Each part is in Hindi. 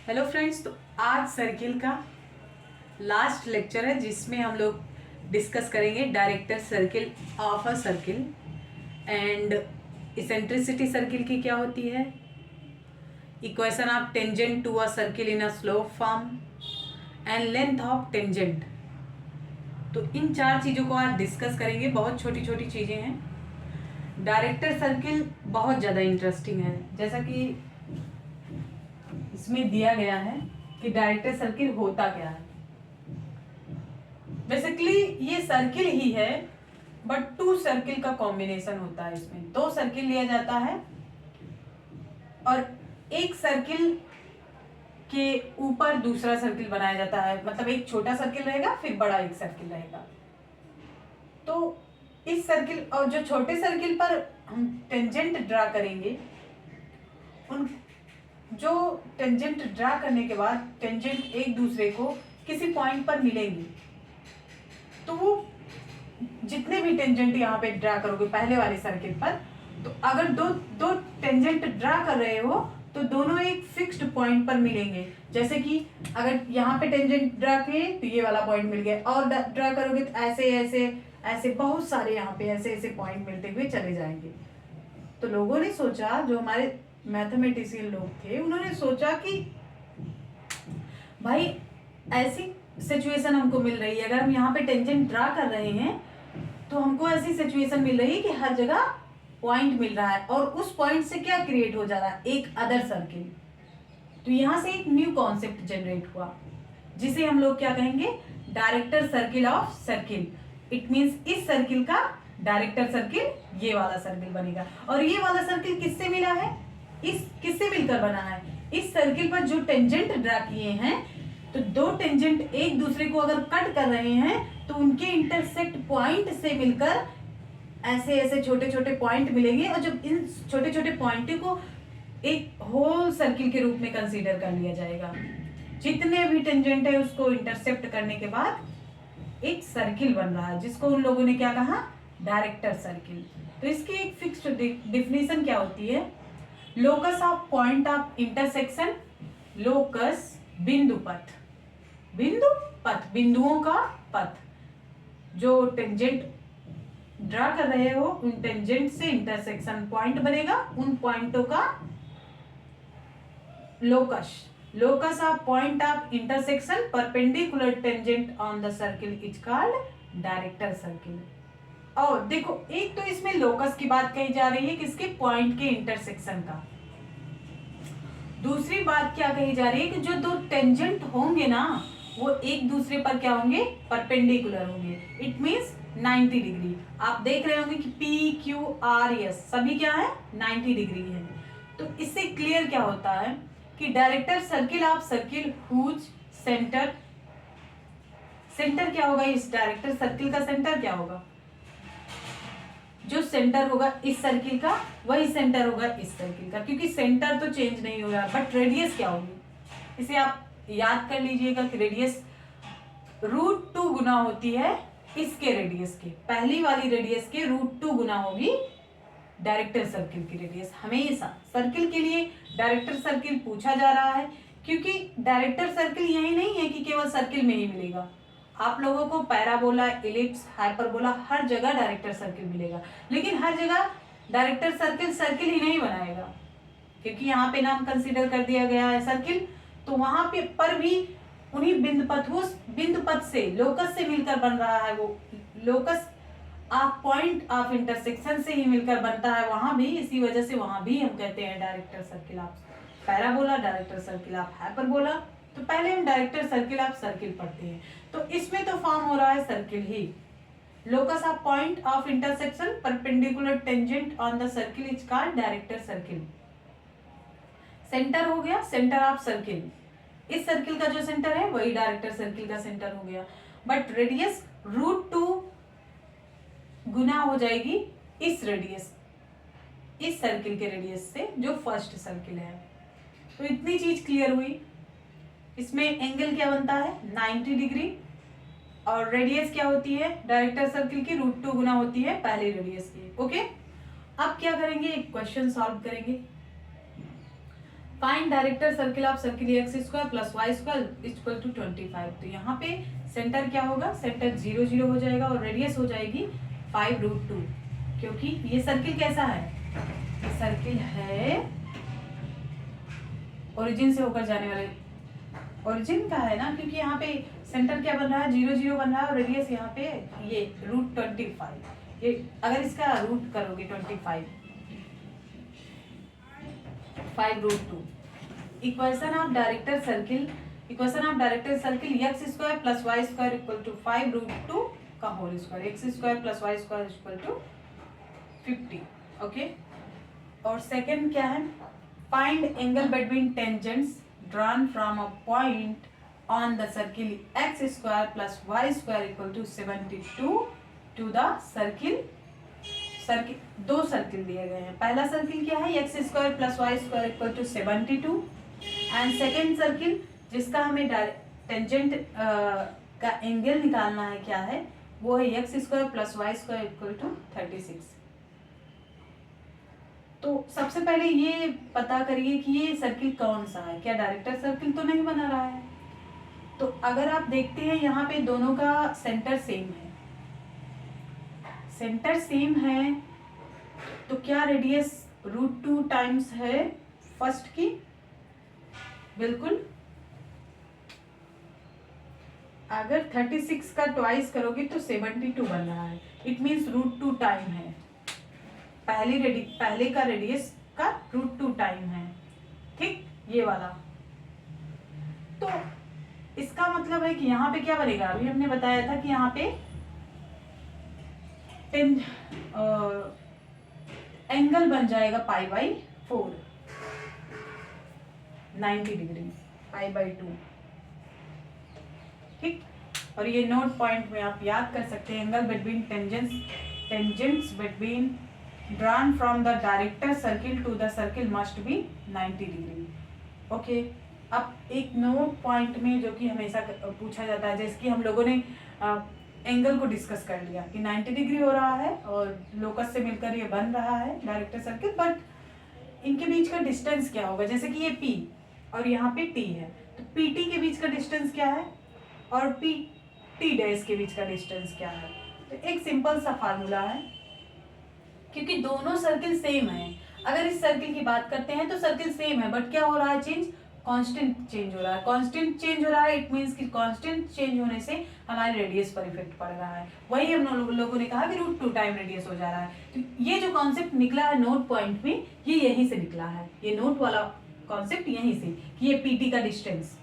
हेलो फ्रेंड्स, तो आज सर्किल का लास्ट लेक्चर है जिसमें हम लोग डिस्कस करेंगे director circle of a circle and eccentricity circle की क्या होती है, equation of tangent to a circle in a slope form and length of tangent. तो इन चार चीज़ों को आज डिस्कस करेंगे। बहुत छोटी छोटी चीज़ें हैं। डायरेक्टर सर्किल बहुत ज़्यादा इंटरेस्टिंग है, जैसा कि इसमें दिया गया है कि डायरेक्टर सर्किल होता क्या है। बेसिकली ये सर्किल ही है, बट टू सर्किल का कॉम्बिनेशन होता है। इसमें दो सर्किल लिया जाता है और एक सर्किल के ऊपर दूसरा सर्किल बनाया जाता है। मतलब एक छोटा सर्किल रहेगा, फिर बड़ा एक सर्किल रहेगा। तो इस सर्किल और जो छोटे सर्किल पर हम टेंजेंट ड्रा करेंगे, उन जो टेंजेंट ड्रा करने के बाद टेंजेंट एक दूसरे को किसी पॉइंट पर मिलेंगे, तो वो जितने भी टेंजेंट यहाँ पे ड्रा करोगे पहले वाले सर्किल पर, तो अगर दो दो टेंजेंट ड्रा कर रहे हो तो दोनों एक फिक्स्ड पॉइंट पर मिलेंगे। जैसे कि अगर यहाँ पे टेंजेंट ड्रा किए तो ये वाला पॉइंट मिल गया, और ड्रा करोगे तो ऐसे ऐसे ऐसे बहुत सारे यहाँ पे ऐसे ऐसे पॉइंट मिलते हुए चले जाएंगे। तो लोगों ने सोचा, जो हमारे मैथमेटिशियन लोग थे, उन्होंने सोचा कि भाई ऐसी सिचुएशन हमको मिल रही है, अगर हम यहाँ पे टेंजेंट ड्रा कर रहे हैं तो हमको ऐसी सिचुएशन मिल रही है कि हर जगह पॉइंट मिल रहा है, और उस पॉइंट से क्या क्रिएट हो जा रहा है, एक अदर सर्किल। तो यहाँ से एक न्यू कॉन्सेप्ट जनरेट हुआ, जिसे हम लोग क्या कहेंगे, director circle of circle. It means इस सर्किल का डायरेक्टर सर्किल ये वाला सर्किल बनेगा। और ये वाला सर्किल किससे मिला है, इस किससे मिलकर बना है, इस सर्किल पर जो टेंजेंट ड्रा किए हैं, तो दो टेंजेंट एक दूसरे को अगर कट कर रहे हैं तो उनके इंटरसेक्ट पॉइंट से मिलकर ऐसे ऐसे छोटे छोटे पॉइंट मिलेंगे। और जब इन छोटे छोटे पॉइंट को एक होल सर्किल के रूप में कंसीडर कर लिया जाएगा, जितने भी टेंजेंट है उसको इंटरसेप्ट करने के बाद एक सर्किल बन रहा है, जिसको उन लोगों ने क्या कहा, डायरेक्टर सर्किल। तो इसकी एक फिक्स्ड डिफिनीशन क्या होती है, locus of point of intersection, locus बिंदु पथ, बिंदु पथ बिंदुओं का पथ। जो टेंजेंट ड्रा कर रहे हो उन टेंजेंट से इंटरसेक्शन पॉइंट बनेगा, उन पॉइंटों का locus, locus of point of intersection perpendicular tangent on the circle is called director circle. और देखो, एक तो इसमें लोकस की बात कही जा रही है, किसके, पॉइंट के इंटरसेक्शन का। दूसरी बात क्या कही जा रही है कि जो दो टेंजेंट होंगे ना, वो एक दूसरे पर क्या होंगे, परपेंडिकुलर होंगे। It means 90 degree. आप देख रहे होंगे कि पी क्यू आर एस सभी क्या है, 90 डिग्री है। तो इससे क्लियर क्या होता है कि director circle of circle whose centre, centre क्या होगा, इस डायरेक्टर सर्किल का सेंटर क्या होगा, जो सेंटर होगा इस सर्किल का वही सेंटर होगा इस सर्किल का, क्योंकि सेंटर तो चेंज नहीं हो रहा, बट रेडियस क्या होगी, इसे आप याद कर लीजिएगा कि रेडियस √2 गुना होती है इसके रेडियस के, पहली वाली रेडियस के √2 गुना होगी डायरेक्टर सर्किल की रेडियस। हमेशा सर्किल के लिए डायरेक्टर सर्किल पूछा जा रहा है, क्योंकि डायरेक्टर सर्किल यही नहीं है कि केवल सर्किल में ही मिलेगा। आप लोगों को पैराबोला, इलिप्स, हाइपरबोला हर जगह डायरेक्टर सर्किल मिलेगा, लेकिन हर जगह डायरेक्टर सर्किल सर्किल ही नहीं बनाएगा, क्योंकि यहाँ पे नाम कंसीडर कर दिया गया है सर्किल। तो वहां पे पर भी उन्हीं बिंदु पथ से, लोकस से मिलकर बन रहा है, वो locus of point of intersection से ही मिलकर बनता है वहां भी। इसी वजह से वहां भी हम कहते हैं director circle of parabola, director circle of hyperbola. तो पहले हम डायरेक्टर सर्किल ऑफ सर्किल पढ़ते हैं। तो इसमें तो फॉर्म हो रहा है circle he, locus of point of intersection perpendicular tangent on the circle is called director circle. Centre हो गया, सेंटर ऑफ सर्किल, इस सर्किल का जो सेंटर है वही डायरेक्टर सर्किल का सेंटर हो गया, बट रेडियस √2 गुना हो जाएगी इस रेडियस, इस सर्किल के रेडियस से, जो फर्स्ट सर्किल है। तो इतनी चीज क्लियर हुई। इसमें एंगल क्या बनता है, 90 डिग्री, और रेडियस क्या होती है डायरेक्टर सर्किल की, √2 गुना होती है पहली रेडियस की। ओके, अब क्या करेंगे, एक क्वेश्चन सॉल्व करेंगे। Find director circle of circle x square plus Y square equal to 25। तो यहाँ पे सेंटर क्या होगा, सेंटर 0 0 हो जाएगा और रेडियस हो जाएगी 5√2, क्योंकि ये सर्किल कैसा है, ये सर्किल है ओरिजिन से होकर जाने वाले, ओरिजिन का है ना, क्योंकि यहाँ पे सेंटर क्या बन रहा है, 0 0 बन रहा है और रेडियस यहाँ पे ये √25। ये अगर इसका रूट करोगे 25, 5√2। Equation of director circle, equation of director circle x square plus Y square equal to 5√2 का whole square, X square plus Y square equal to 50। Okay, और सेकंड क्या है, find angle between tangents drawn from a point on the circle x square plus Y square equal to 72 to the circle, circle दो सर्किल दिए गए हैं। पहला सर्किल क्या है, x square plus Y square equal to 72 and second circle जिसका हमें टेंजेंट का एंगल निकालना है क्या है, वो है x square plus Y square equal to 36। तो सबसे पहले ये पता करिए कि ये सर्किल कौन सा है, क्या डायरेक्टर सर्किल तो नहीं बना रहा है। तो अगर आप देखते हैं यहाँ पे दोनों का सेंटर सेम है, सेंटर सेम है, तो क्या रेडियस √2 टाइम्स है फर्स्ट की, बिल्कुल। अगर 36 का ट्वाइस करोगे तो 72 बन रहा है, इट मीन्स √2 टाइम है, पहले का रेडियस का √2 टाइम है, ठीक, ये वाला। तो इसका मतलब है कि यहाँ पे क्या बनेगा, अभी हमने बताया था कि यहाँ पे एंगल बन जाएगा π/4, 90 डिग्री, π/2, ठीक। और ये नोट पॉइंट में आप याद कर सकते हैं, angle between tangents between drawn from the director circle to the circle must be 90 degree. Okay, अब एक नोट पॉइंट में जो कि हमेशा पूछा जाता है, जैसे कि हम लोगों ने एंगल को डिस्कस कर लिया कि 90 डिग्री हो रहा है और लोकस से मिलकर ये बन रहा है डायरेक्टर सर्किल, बट इनके बीच का डिस्टेंस क्या होगा, जैसे कि ये P और यहाँ पे T है, तो PT के बीच का डिस्टेंस क्या है और PT डैश के बीच का डिस्टेंस क्या है। तो एक सिंपल सा फार्मूला है, क्योंकि दोनों सर्किल सेम है। अगर इस सर्किल की बात करते हैं तो सर्किल सेम है, बट क्या हो रहा है, चेंज, कांस्टेंट चेंज हो रहा है, कांस्टेंट चेंज हो रहा है, इट मींस कि कांस्टेंट चेंज होने से हमारे रेडियस पर इफेक्ट पड़ रहा है। वही हम लोगों ने कहा कि √2 टाइम रेडियस हो जा रहा है। तो ये जो कॉन्सेप्ट निकला है नोट पॉइंट में, ये यहीं से निकला है, ये नोट वाला कॉन्सेप्ट यहीं से, कि ये PT का डिस्टेंस,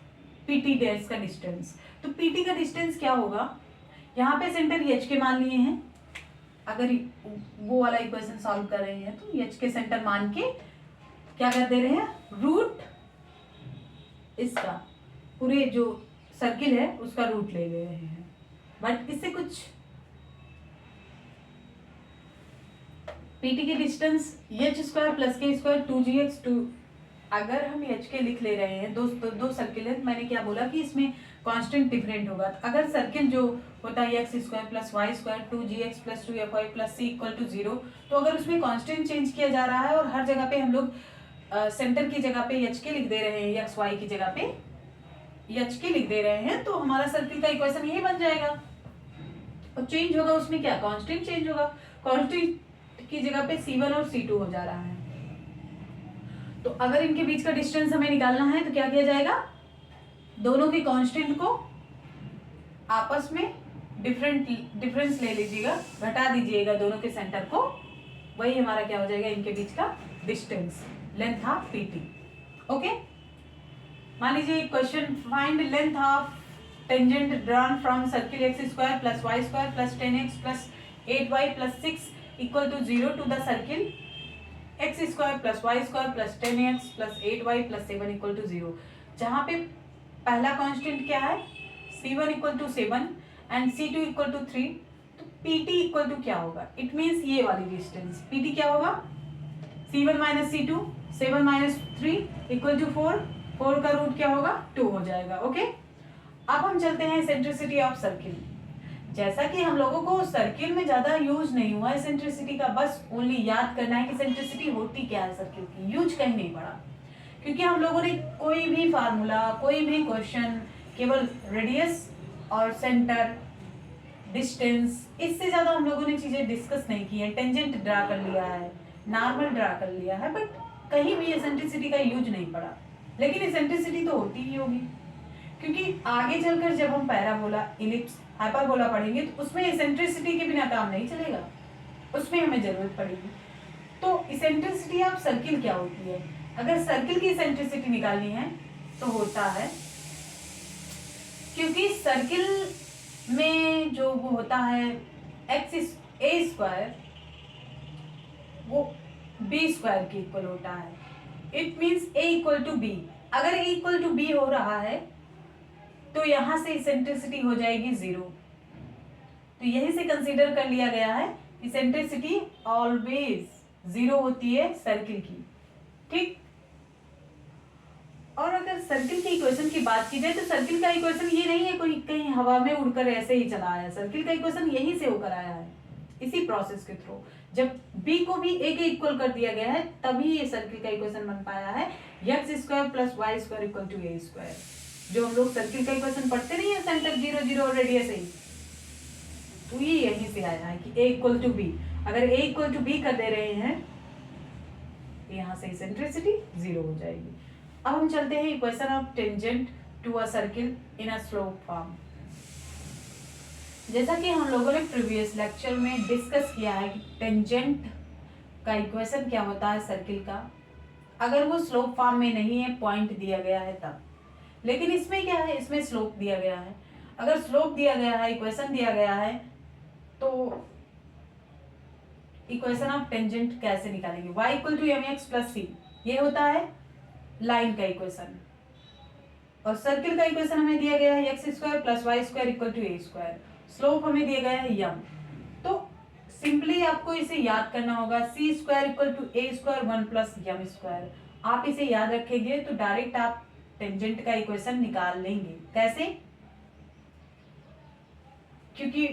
PT डैश का डिस्टेंस। तो PT का डिस्टेंस क्या होगा, यहाँ पे सेंटर H के मान लिए हैं, अगर वो वाला इक्वेशन सॉल्व कर रहे हैं तो H के सेंटर मान के क्या कर दे रहे हैं, रूट इसका पूरे जो सर्किल है उसका रूट ले रहे हैं, बट इससे कुछ PT के डिस्टेंस H स्क्वायर प्लस के स्क्वायर 2GX 2, अगर हम H के लिख ले रहे हैं, दो सर्किल है, मैंने क्या बोला कि इसमें कांस्टेंट डिफरेंट होगा। अगर सर्किल जो होता है x square plus Y square 2GX plus 2FY plus C equal to 0, तो अगर उसमें कांस्टेंट चेंज किया जा रहा है और हर जगह पे हम लोग सेंटर की जगह पे H के लिख दे रहे हैं, एक्स वाई की जगह पे H के लिख दे रहे हैं, तो हमारा सर्किल का इक्वेशन यही बन जाएगा। और चेंज होगा उसमें क्या, कांस्टेंट चेंज होगा, कांस्टेंट की जगह पे C1 और C2 हो जा रहा है। तो अगर इनके बीच का डिस्टेंस हमें निकालना है तो क्या किया जाएगा, दोनों के कांस्टेंट को आपस में डिफरेंस ले लीजिएगा, घटा दीजिएगा दोनों के सेंटर को, वही हमारा क्या हो जाएगा, इनके बीच का distance, length of PT। Okay, मान लीजिए question, find length of tangent drawn from circle x square plus Y square plus 10x plus 8y plus 6 equal to 0 to the circle x square plus Y square plus 10x plus 8y plus 7 equal to 0। जहाँ पे पहला कांस्टेंट क्या है, C1 equal to 7 and C2 equal to 3, तो PT इक्वल टू क्या होगा, इट मीन्स ये वाली डिस्टेंस PT क्या होगा, C1 minus C2, 7 minus 3 equal to 4, 4 का रूट क्या होगा, 2 हो जाएगा। ओके, अब हम चलते हैं सेंट्रिसिटी ऑफ सर्किल। जैसा कि हम लोगों को सर्किल में ज्यादा यूज नहीं हुआ है सेंट्रिसिटी का, बस ओनली याद करना है कि सेंट्रिसिटी होती क्या है सर्किल की, यूज कहीं नहीं पड़ा, क्योंकि हम लोगों ने कोई भी फार्मूला, कोई भी क्वेश्चन केवल रेडियस और सेंटर, डिस्टेंस, इससे ज़्यादा हम लोगों ने चीज़ें डिस्कस नहीं की है। टेंजेंट ड्रा कर लिया है, नॉर्मल ड्रा कर लिया है, बट कहीं भी एसेंट्रिसिटी का यूज नहीं पड़ा। लेकिन एसेंट्रिसिटी तो होती ही होगी, क्योंकि आगे चलकर जब हम पैराबोला, इलिप्स, हाइपरबोला पढ़ेंगे तो उसमें एसेंट्रिसिटी के बिना काम नहीं चलेगा, उसमें हमें जरूरत पड़ेगी। तो इसेंट्रिसिटी ऑफ सर्किल क्या होती है? अगर सर्किल की इसेंट्रिसिटी निकालनी है तो होता है, क्योंकि सर्किल में जो वो होता है एक्स ए स्क्वायर, वो बी स्क्वायर के इक्वल होता है। It means A equal to B. अगर ए इक्वल टू बी हो रहा है तो यहां से इसेंट्रिसिटी हो जाएगी 0। तो यही से कंसीडर कर लिया गया है इसेंट्रिसिटी ऑलवेज 0 होती है सर्किल की, ठीक। और अगर सर्किल की इक्वेशन की बात की जाए तो सर्किल का इक्वेशन ये नहीं है कोई कहीं हवा में उड़कर ऐसे ही चला आया। सर्किल का इक्वेशन यहीं से होकर आया है, इसी प्रोसेस के थ्रू। जब b को भी a के इक्वल कर दिया गया है तभी ये सर्किल का इक्वेशन बन पाया है, x square plus Y square equal to a square. जो हम लोग सर्किल का इक्वेशन पढ़ते नहीं है, सेंटर 0 0 और रेडियस a, तो ये यहीं से आया है कि a इक्वल टू बी। अगर a इक्वल टू बी कर दे रहे हैं तो यहाँ से इसेंट्रिसिटी 0 हो जाएगी। अब हम चलते हैं equation of tangent to a circle in a slope form. जैसा कि हम लोगों ने प्रीवियस लेक्चर में डिस्कस किया है कि टेंजेंट का इक्वेशन क्या होता है सर्किल का, अगर वो स्लोप फॉर्म में नहीं है, पॉइंट दिया गया है तब। लेकिन इसमें क्या है, इसमें स्लोप दिया गया है। अगर स्लोप दिया गया है, इक्वेशन दिया गया है, तो इक्वेशन ऑफ टेंजेंट कैसे निकालेंगे? y equal to M x plus c, ये होता है लाइन का इक्वेशन। और सर्किल का इक्वेशन हमें दिया गया है x square plus Y square equal to a square. Slope हमें दिया गया है यम। तो सिंपली आपको इसे याद करना होगा, c square equal to a square 1 plus m square. आप इसे याद रखेंगे तो डायरेक्ट आप टेंजेंट का इक्वेशन निकाल लेंगे। कैसे? क्योंकि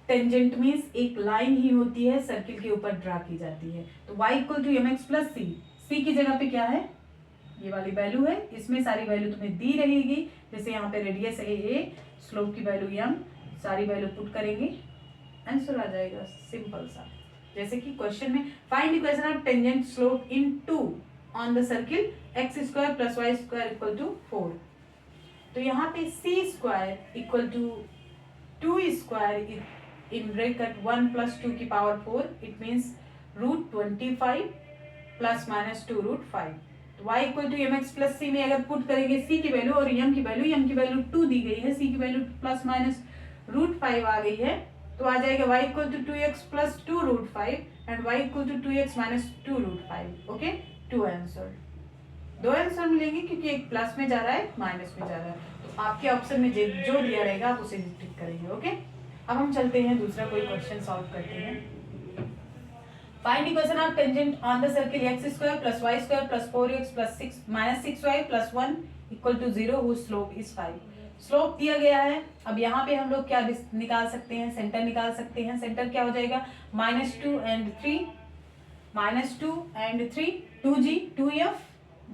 टेंजेंट मीन्स एक लाइन ही होती है, सर्किल के ऊपर ड्रा की जाती है। तो y equal to M x plus C, C की जगह पे क्या है, ये वाली वैल्यू है। इसमें सारी वैल्यू तुम्हें दी रहेगी, जैसे यहाँ पे रेडियस है a, स्लोप की वैल्यू m, सारी वैल्यू पुट करेंगे, आंसर आ जाएगा सिंपल सा। जैसे कि क्वेश्चन में find equation of tangent slope in 2 on the circle x square plus Y square equal to 4। तो यहाँ पे c square equal to 2 square in bracket 1 plus 2 की power 4, it means √25 plus minus 2 √5। तो y equal to M x plus सी में अगर पुट करेंगे c की वैल्यू और m की वैल्यू 2 दी गई है, c की वैल्यू प्लस माइनस √5 आ गई है, तो आ जाएगा y equal to 2x plus 2 √5 and y equal to 2x minus 2 √5। Okay, 2 answer, 2 answer मिलेंगे क्योंकि एक प्लस में जा रहा है, माइनस में जा रहा है। तो आपके ऑप्शन में जो दिया रहेगा आप उसे टिक करेंगे। ओके, अब हम चलते हैं दूसरा कोई क्वेश्चन सॉल्व करते हैं। Find equation of tangent on the circle x square plus y square plus 4x plus 6 minus 6y plus 1 equal to 0 whose slope is 5। Slope दिया गया है। अब यहाँ पे हम लोग क्या निकाल सकते हैं, सेंटर निकाल सकते हैं। सेंटर क्या हो जाएगा, -2 and 3, -2 and 3 2g 2f,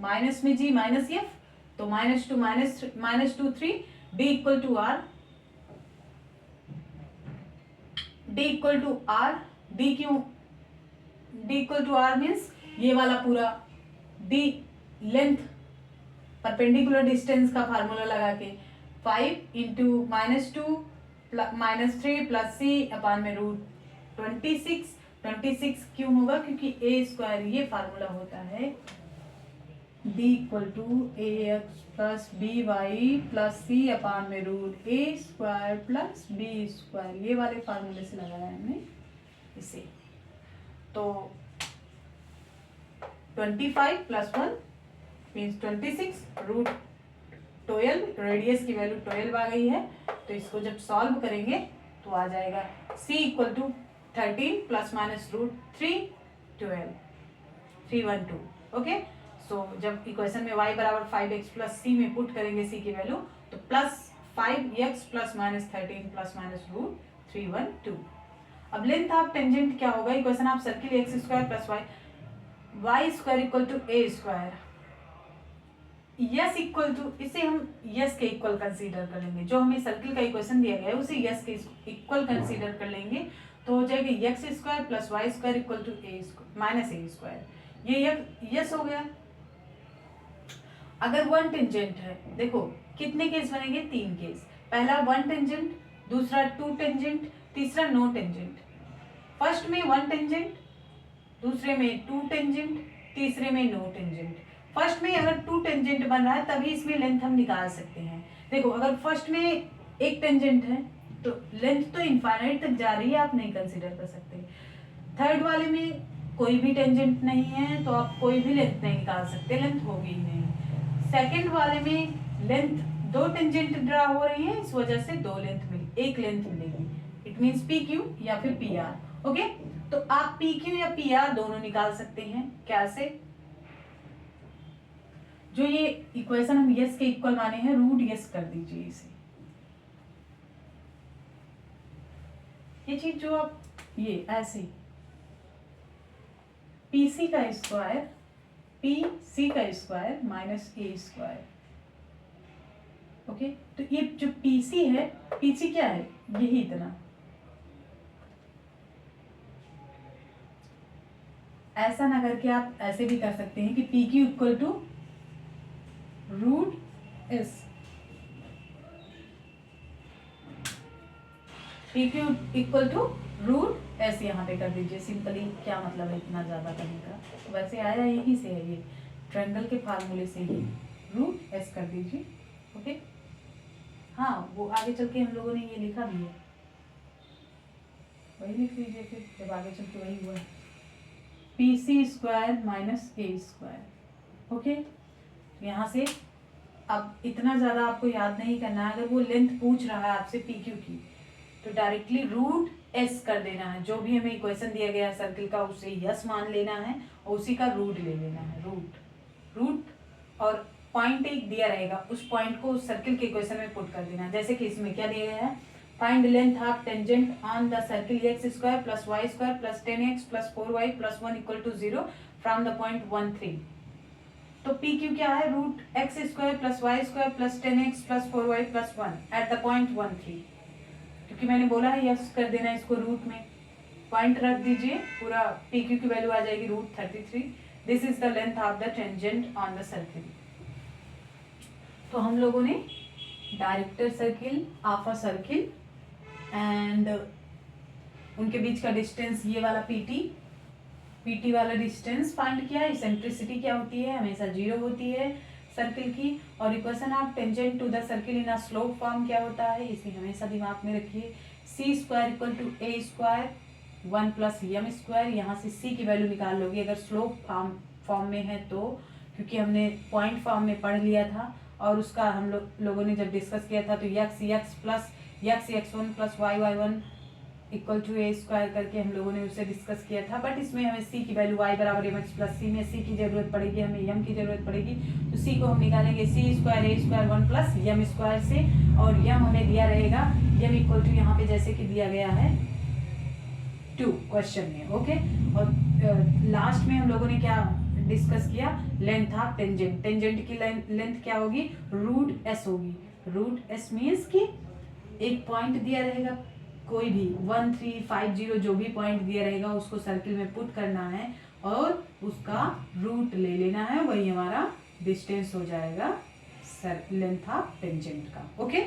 minus में g माइनस f, तो -2 -2 3, d equal to r, d equal to r, d क्यों, d equal to r means ये वाला पूरा d लेंथ परपेंडिकुलर डिस्टेंस का फार्मूला लगा के 5 इंटू -2 -3 प्लस c अपान में √26। 26 क्यों होगा, क्योंकि a स्क्वायर ये फार्मूला होता है d equal to a x plus b y plus c upon में √a square plus b square, ये वाले फार्मूले से लगाया है हमने इसे। तो 25 प्लस 1 मीन्स 26 √12, रेडियस की वैल्यू 12 आ गई है। तो इसको जब सॉल्व करेंगे तो आ जाएगा c equal to 13 plus minus √3 12 312। Okay, so जब इक्वेशन में y बराबर 5x प्लस c में पुट करेंगे c की वैल्यू, तो plus 5x plus minus 13 plus minus √312। अब लेंथ ऑफ टेंजेंट क्या होगा, equation of circle x square plus Y square equal to a square. S equal to, इसे हम यस के इक्वल कंसीडर कर लेंगे, जो हमें सर्किल का इक्वेशन दिया गया है उसे यस के इक्वल कंसीडर कर लेंगे, तो हो जाएगा x square plus Y square equal to a square minus a square. ये यस हो गया। अगर वन टेंजेंट है, देखो कितने केस बनेंगे, 3 केस। पहला वन टेंजेंट, दूसरा टू टेंजेंट, तीसरा नो टेंजेंट। फर्स्ट में वन टेंजेंट, दूसरे में टू टेंजेंट, तीसरे में नो टेंजेंट। फर्स्ट में अगर टू टेंजेंट बन रहा है तभी इसमें लेंथ हम निकाल सकते हैं। देखो अगर फर्स्ट में एक टेंजेंट है तो लेंथ तो इनफाइनाइट तक जा रही है, आप नहीं कंसीडर कर सकते। थर्ड वाले में कोई भी टेंजेंट नहीं है तो आप कोई भी लेंथ नहीं निकाल सकते, लेंथ होगी ही नहीं। सेकंड वाले में लेंथ 2 टेंजेंट ड्रा हो रही है, इस वजह से 2 लेंथ मिली, एक लेंथ मिलेगी। इट मींस पी क्यू या फिर पी आर। ओके, तो आप पी क्यू या पी आर दोनों निकाल सकते हैं। कैसे? जो ये इक्वेशन हम यस के इक्वल माने हैं, रूट यस कर दीजिए इसे। ये चीज जो आप ये ऐसे पी सी का स्क्वायर, पी सी का square minus a square. Okay, तो ये जो पी सी है, पी सी क्या है, यही इतना। ऐसा ना करके आप ऐसे भी कर सकते हैं कि P Q equal to root S, P Q equal to root S यहाँ पे कर दीजिए। सिंपली क्या मतलब है इतना ज़्यादा करने का, तो वैसे आया यही से है, ये ट्रायंगल के फार्मूले से ही रूट एस कर दीजिए। ओके, हाँ वो आगे चल के हम लोगों ने ये लिखा भी है, वही लिख लीजिए फिर जब आगे चल के वही हुआ है, P C square minus a square. Okay, यहाँ से अब इतना ज़्यादा आपको याद नहीं करना है। अगर वो लेंथ पूछ रहा है आपसे पी क्यू की तो डायरेक्टली रूट एस कर देना है। जो भी हमें इक्वेशन दिया गया है सर्किल का उसे यस मान लेना है और उसी का रूट ले लेना है, रूट और पॉइंट एक दिया रहेगा, उस पॉइंट को उस सर्किल के इक्वेशन में पुट कर देना है। जैसे कि इसमें क्या दिया गया है, find length of tangent on the circle x square plus Y square plus 10x plus 4y plus 1 equal to 0 from the point 1 3। तो पी क्यू क्या है, root x square plus Y square plus 10x plus 4y plus 1 at the point 1 3। क्योंकि मैंने बोला है यस कर देना इसको रूट में, पॉइंट रख दीजिए, पूरा पी क्यू की वैल्यू आ जाएगी root 33। This is the length of the tangent on the circle. तो हम लोगों ने director circle, of a circle and उनके बीच का डिस्टेंस ये वाला पीटी वाला डिस्टेंस फाइंड किया। इसेंट्रिसिटी क्या होती है, हमेशा 0 होती है सर्किल की। और equation of tangent to the circle in a slope form क्या होता है, इसे हमेशा दिमाग में रखिए। C square equal to a square 1 plus m square. यहाँ से सी की वैल्यू निकाल लोगे अगर स्लोप फॉर्म में है तो, क्योंकि हमने पॉइंट फॉर्म में पढ़ लिया था और उसका हम लोगों ने जब डिस्कस किया था तो x plus x1 plus y1 equal to a square करके हम लोगों ने उसे डिस्कस किया था। बट इसमें हमें सी की वैल्यू y बराबर एम एक्स प्लस सी में सी की जरूरत पड़ेगी, हमें यम की जरूरत पड़ेगी। तो सी को हम निकालेंगे सी स्क्वायर ए स्क्वायर 1 प्लस यम स्क्वायर से, और यम हमें दिया रहेगा यम इक्वल टू यहाँ पे जैसे कि दिया गया है 2 क्वेश्चन में। ओके, और लास्ट में हम लोगों ने क्या डिस्कस किया, लेंथ ऑफ टेंजेंट। टेंजेंट की लेंथ क्या होगी, रूट एस होगी। रूट एस मीन्स कि एक पॉइंट दिया रहेगा, कोई भी 1 3 5 0 जो भी पॉइंट दिया रहेगा उसको सर्किल में पुट करना है और उसका रूट ले लेना है, वही हमारा डिस्टेंस हो जाएगा लेंथ ऑफ टेंजेंट का। ओके।